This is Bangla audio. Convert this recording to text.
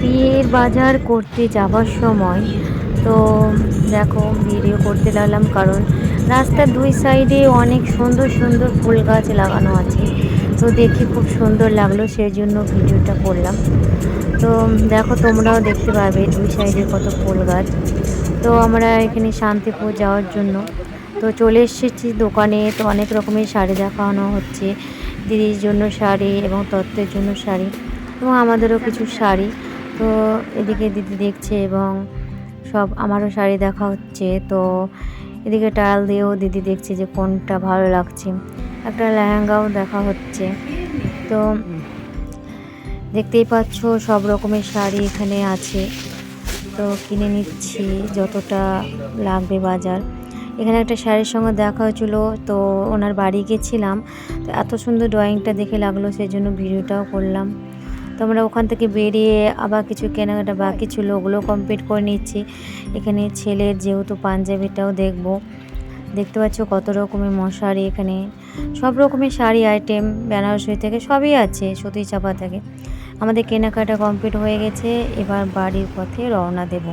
বিয়ের বাজার করতে যাবার সময় তো দেখো ভিডিও করতে লাগলাম, কারণ রাস্তার দুই সাইডে অনেক সুন্দর সুন্দর ফুল গাছ লাগানো আছে। তো দেখে খুব সুন্দর লাগলো, সেই জন্য ভিডিওটা করলাম। তো দেখো তোমরাও দেখতে পাবে দুই সাইডে কত ফুল গাছ। তো আমরা এখানে শান্তিপুর যাওয়ার জন্য তো চলে এসেছি দোকানে। তো অনেক রকমের শাড়ি দেখানো হচ্ছে, দিদির জন্য শাড়ি এবং তত্ত্বের জন্য শাড়ি এবং আমাদেরও কিছু শাড়ি। তো এদিকে দিদি দেখছে এবং সব আমারও শাড়ি দেখা হচ্ছে। তো এদিকে টায়াল দিয়েও দিদি দেখছে যে কোনটা ভালো লাগছে। একটা লেহেঙ্গাও দেখা হচ্ছে। তো দেখতেই পাচ্ছ সব রকমের শাড়ি এখানে আছে। তো কিনে নিচ্ছি যতটা লাগবে বাজার। এখানে একটা শাড়ির সঙ্গে দেখা হয়েছিলো, তো ওনার বাড়ি গেছিলাম। তো এত সুন্দর ড্রয়িংটা দেখে লাগলো, সেই জন্য ভিডিওটাও করলাম। তো আমরা ওখান থেকে বেরিয়ে আবার কিছু কেনাকাটা বাকি ছিল, ওগুলো কমপ্লিট করে নিচ্ছি। এখানে ছেলের যেহেতু পাঞ্জাবিটাও দেখব। দেখতে পাচ্ছ কত রকমের মশারি, এখানে সব রকমের শাড়ি আইটেম বেনারসি থেকে সবই আছে, সুতি চাপা থেকে। আমাদের কেনাকাটা কমপ্লিট হয়ে গেছে, এবার বাড়ির পথে রওনা দেব।